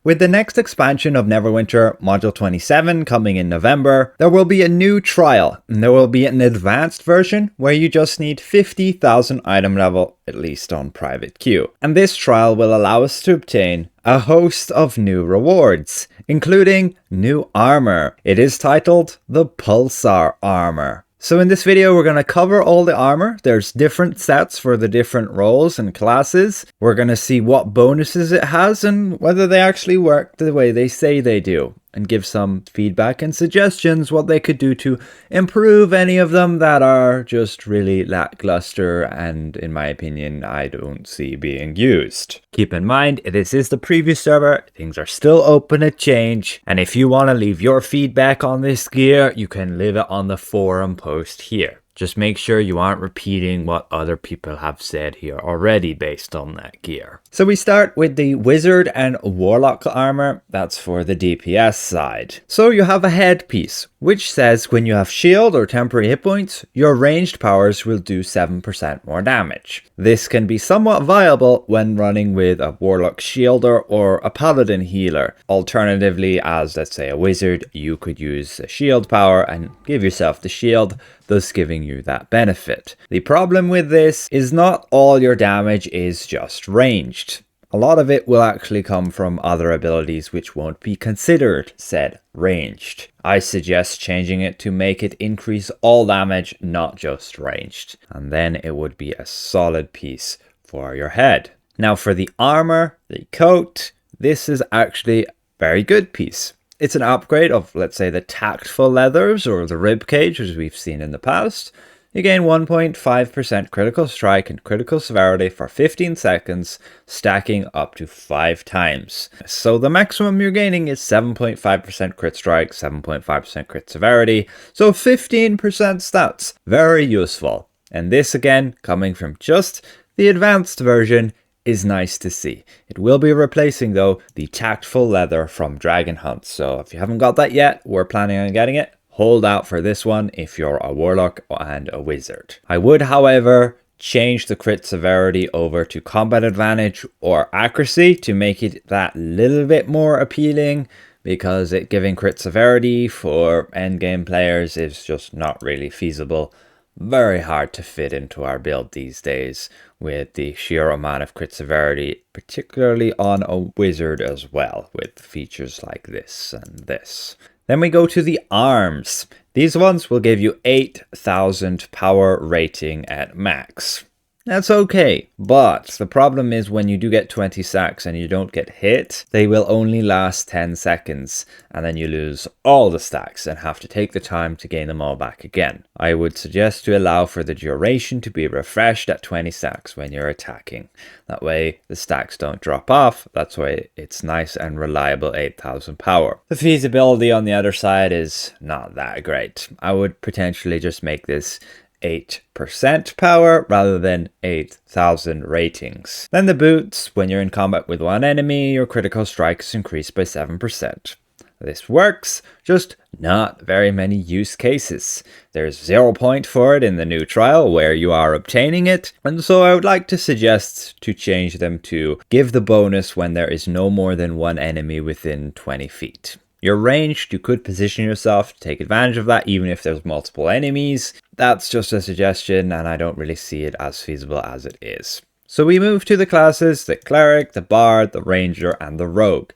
With the next expansion of Neverwinter, Module 27, coming in November, there will be a new trial, and there will be an advanced version where you just need 50,000 item level, at least on private queue. And this trial will allow us to obtain a host of new rewards, including new armor. It is titled the Pulsar Armor. So in this video, we're going to cover all the armor. There's different sets for the different roles and classes. We're going to see what bonuses it has and whether they actually work the way they say they do, and give some feedback and suggestions what they could do to improve any of them that are just really lackluster and, in my opinion, I don't see being used. Keep in mind, this is the preview server, things are still open to change, and if you want to leave your feedback on this gear, you can leave it on the forum post here. Just make sure you aren't repeating what other people have said here already based on that gear. So we start with the Wizard and Warlock armor. That's for the DPS side. So you have a headpiece, which says when you have shield or temporary hit points, your ranged powers will do 7% more damage. This can be somewhat viable when running with a Warlock shielder or a Paladin healer. Alternatively, as let's say a Wizard, you could use a shield power and give yourself the shield, thus giving you that benefit. The problem with this is not all your damage is just ranged. A lot of it will actually come from other abilities which won't be considered said ranged. I suggest changing it to make it increase all damage, not just ranged. And then it would be a solid piece for your head. Now for the armor, the coat, this is actually a very good piece. It's an upgrade of, let's say, the tactful leathers or the ribcage, as we've seen in the past. You gain 1.5% critical strike and critical severity for 15 seconds, stacking up to 5 times. So the maximum you're gaining is 7.5% crit strike, 7.5% crit severity, so 15% stats. Very useful. And this again, coming from just the advanced version, is nice to see. It will be replacing though the tactful leather from Dragon Hunt, so if you haven't got that yet, we're planning on getting it. Hold out for this one if you're a Warlock and a Wizard. I would, however, change the crit severity over to combat advantage or accuracy to make it that little bit more appealing, because it giving crit severity for endgame players is just not really feasible. Very hard to fit into our build these days with the sheer amount of crit severity, particularly on a Wizard as well, with features like this and this. Then we go to the arms. These ones will give you 8,000 power rating at max. That's okay, but the problem is when you do get 20 stacks and you don't get hit, they will only last 10 seconds, and then you lose all the stacks and have to take the time to gain them all back again. I would suggest to allow for the duration to be refreshed at 20 stacks when you're attacking. That way the stacks don't drop off, that's why it's nice and reliable 8,000 power. The feasibility on the other side is not that great. I would potentially just make this 8% power rather than 8,000 ratings. Then the boots, when you're in combat with one enemy, your critical strike is increased by 7%. This works, just not very many use cases. There's 0 point for it in the new trial where you are obtaining it, and so I would like to suggest to change them to give the bonus when there is no more than one enemy within 20 feet. You're ranged, you could position yourself to take advantage of that even if there's multiple enemies. That's just a suggestion and I don't really see it as feasible as it is. So we move to the classes, the Cleric, the Bard, the Ranger, and the Rogue.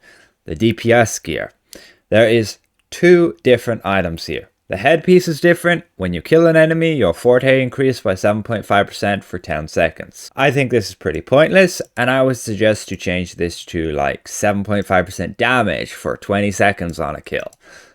The DPS gear. There is 2 different items here. The headpiece is different. When you kill an enemy, your forte increased by 7.5% for 10 seconds. I think this is pretty pointless, and I would suggest to change this to like 7.5% damage for 20 seconds on a kill.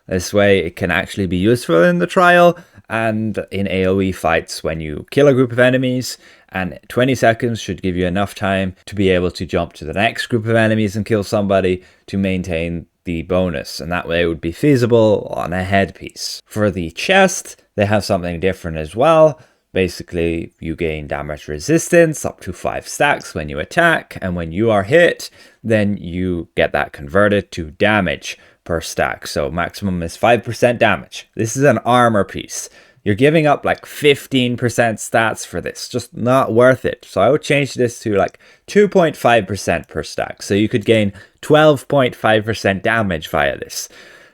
This way it can actually be useful in the trial and in AoE fights when you kill a group of enemies, and 20 seconds should give you enough time to be able to jump to the next group of enemies and kill somebody to maintain the bonus, and that way it would be feasible on a headpiece. For the chest, they have something different as well. Basically, you gain damage resistance up to 5 stacks when you attack, and when you are hit, then you get that converted to damage per stack. So maximum is 5% damage. This is an armor piece. You're giving up like 15% stats for this. Just not worth it. So I would change this to like 2.5% per stack. So you could gain 12.5% damage via this.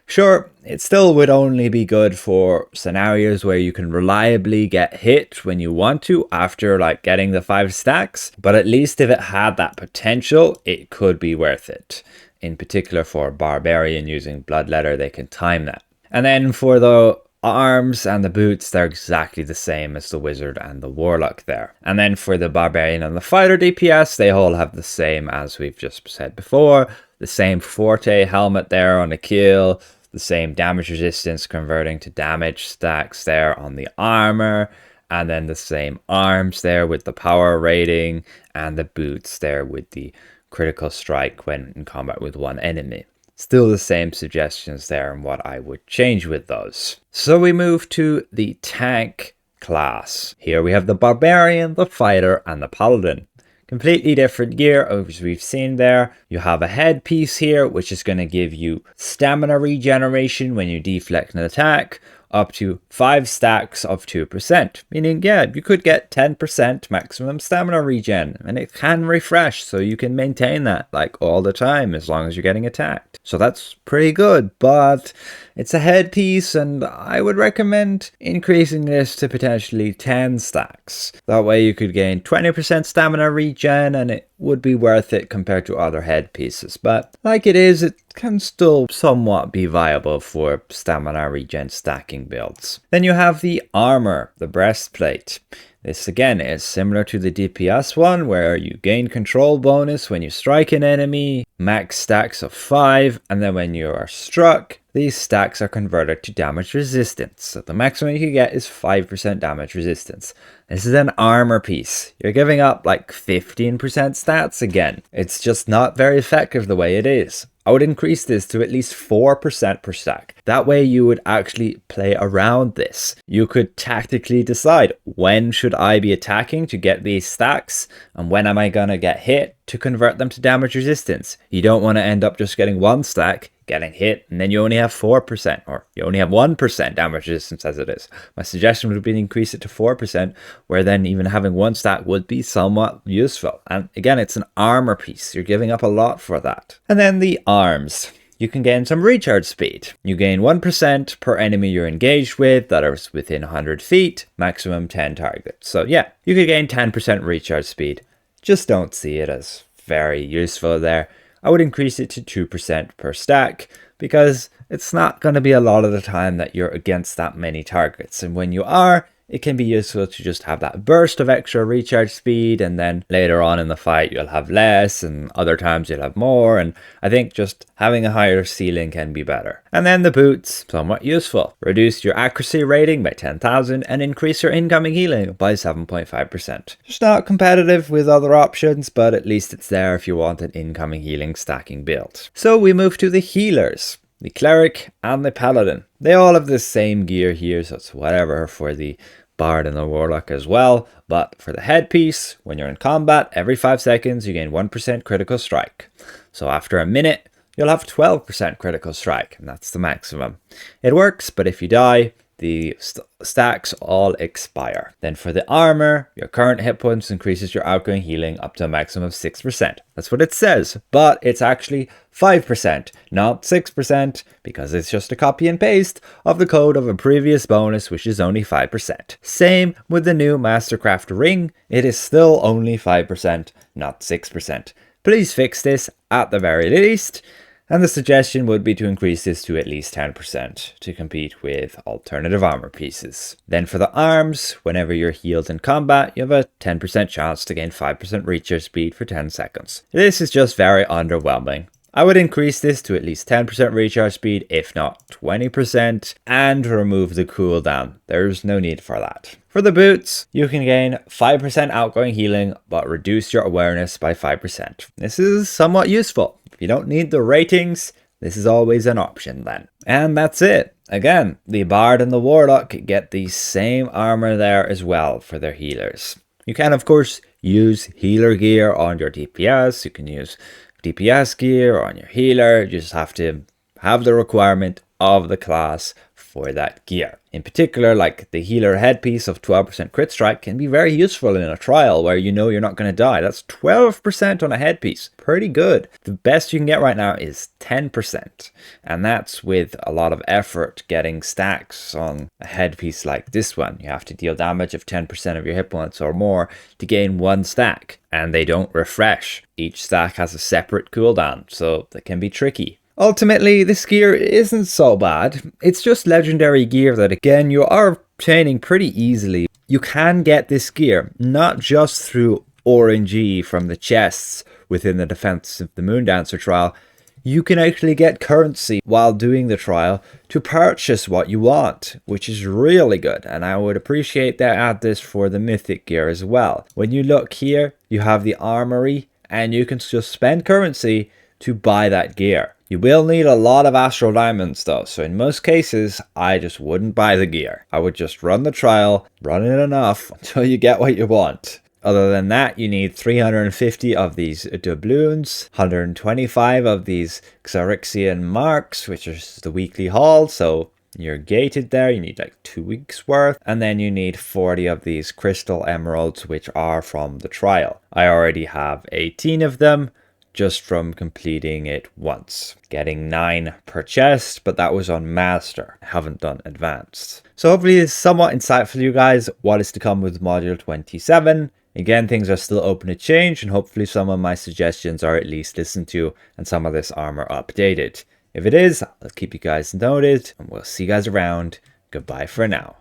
Sure, it still would only be good for scenarios where you can reliably get hit when you want to after like getting the 5 stacks, but at least if it had that potential, it could be worth it. In particular for Barbarian using Bloodletter, they can time that. And then for the arms and the boots, they're exactly the same as the Wizard and the Warlock there. And then for the Barbarian and the Fighter DPS, they all have the same as we've just said before. The same Forte helmet there on the kill, the same damage resistance converting to damage stacks there on the armor, and then the same arms there with the power rating, and the boots there with the critical strike when in combat with one enemy. Still the same suggestions there and what I would change with those. So we move to the tank class. Here we have the Barbarian, the Fighter, and the Paladin. Completely different gear as we've seen there. You have a headpiece here, which is going to give you stamina regeneration when you deflect an attack, up to 5 stacks of 2%. Meaning, yeah, you could get 10% maximum stamina regen, and it can refresh, so you can maintain that like all the time as long as you're getting attacked. So that's pretty good, but it's a headpiece, and I would recommend increasing this to potentially 10 stacks. That way you could gain 20% stamina regen, and it would be worth it compared to other headpieces. But like it is, it can still somewhat be viable for stamina regen stacking builds. Then you have the armor, the breastplate. This again is similar to the DPS one, where you gain control bonus when you strike an enemy, max stacks of 5, and then when you are struck, these stacks are converted to damage resistance. So the maximum you can get is 5% damage resistance. This is an armor piece. You're giving up like 15% stats again. It's just not very effective the way it is. I would increase this to at least 4% per stack. That way you would actually play around this. You could tactically decide, when should I be attacking to get these stacks, and when am I gonna get hit to convert them to damage resistance. You don't want to end up just getting 1 stack, getting hit, and then you only have 4%, or you only have 1% damage resistance as it is. My suggestion would be to increase it to 4%, where then even having 1 stack would be somewhat useful. And again, it's an armor piece. You're giving up a lot for that. And then the arms. You can gain some recharge speed. You gain 1% per enemy you're engaged with that are within 100 feet, maximum 10 targets. So yeah, you could gain 10% recharge speed. Just don't see it as very useful there. I would increase it to 2% per stack, because it's not going to be a lot of the time that you're against that many targets. And when you are, it can be useful to just have that burst of extra recharge speed, and then later on in the fight you'll have less, and other times you'll have more, and I think just having a higher ceiling can be better. And then the boots, somewhat useful. Reduce your accuracy rating by 10,000 and increase your incoming healing by 7.5%. Just not competitive with other options, but at least it's there if you want an incoming healing stacking build. So we move to the healers. The Cleric and the Paladin. They all have the same gear here, so it's whatever for the Bard and the Warlock as well. But for the headpiece, when you're in combat, every 5 seconds you gain 1% critical strike. So after a minute, you'll have 12% critical strike, and that's the maximum. It works, but if you die, the stacks all expire. Then for the armor, your current hit points increases your outgoing healing up to a maximum of 6%. That's what it says, but it's actually 5%, not 6%, because it's just a copy and paste of the code of a previous bonus, which is only 5%. Same with the new Mastercraft ring, it is still only 5%, not 6%. Please fix this at the very least. And the suggestion would be to increase this to at least 10% to compete with alternative armor pieces. Then for the arms, whenever you're healed in combat, you have a 10% chance to gain 5% recharge speed for 10 seconds. This is just very underwhelming. I would increase this to at least 10% recharge speed, if not 20%, and remove the cooldown. There's no need for that. For the boots, you can gain 5% outgoing healing, but reduce your awareness by 5%. This is somewhat useful. If you don't need the ratings, this is always an option then. And that's it. Again, the Bard and the Warlock get the same armor there as well for their healers. You can of course use healer gear on your DPS, you can use DPS gear on your healer. You just have to have the requirement of the class for that gear. In particular, like the healer headpiece of 12% crit strike can be very useful in a trial where you know you're not going to die. That's 12% on a headpiece. Pretty good. The best you can get right now is 10%. And that's with a lot of effort getting stacks on a headpiece like this one. You have to deal damage of 10% of your hit points or more to gain one stack. And they don't refresh. Each stack has a separate cooldown, so that can be tricky. Ultimately, this gear isn't so bad. It's just legendary gear that, again, you are obtaining pretty easily. You can get this gear not just through RNG from the chests within the Defense of the Moondancer trial. You can actually get currency while doing the trial to purchase what you want, which is really good. And I would appreciate they add this for the mythic gear as well. When you look here, you have the armory and you can just spend currency to buy that gear. You will need a lot of astral diamonds though, so in most cases, I just wouldn't buy the gear. I would just run the trial, run it enough until you get what you want. Other than that, you need 350 of these doubloons, 125 of these Xarixian marks, which is the weekly haul, so you're gated there, you need like 2 weeks worth, and then you need 40 of these crystal emeralds, which are from the trial. I already have 18 of them, just from completing it once. Getting 9 per chest, but that was on Master. I haven't done Advanced. So hopefully this is somewhat insightful for you guys what is to come with Module 27. Again, things are still open to change, and hopefully some of my suggestions are at least listened to and some of this armor updated. If it is, I'll keep you guys noted, and we'll see you guys around. Goodbye for now.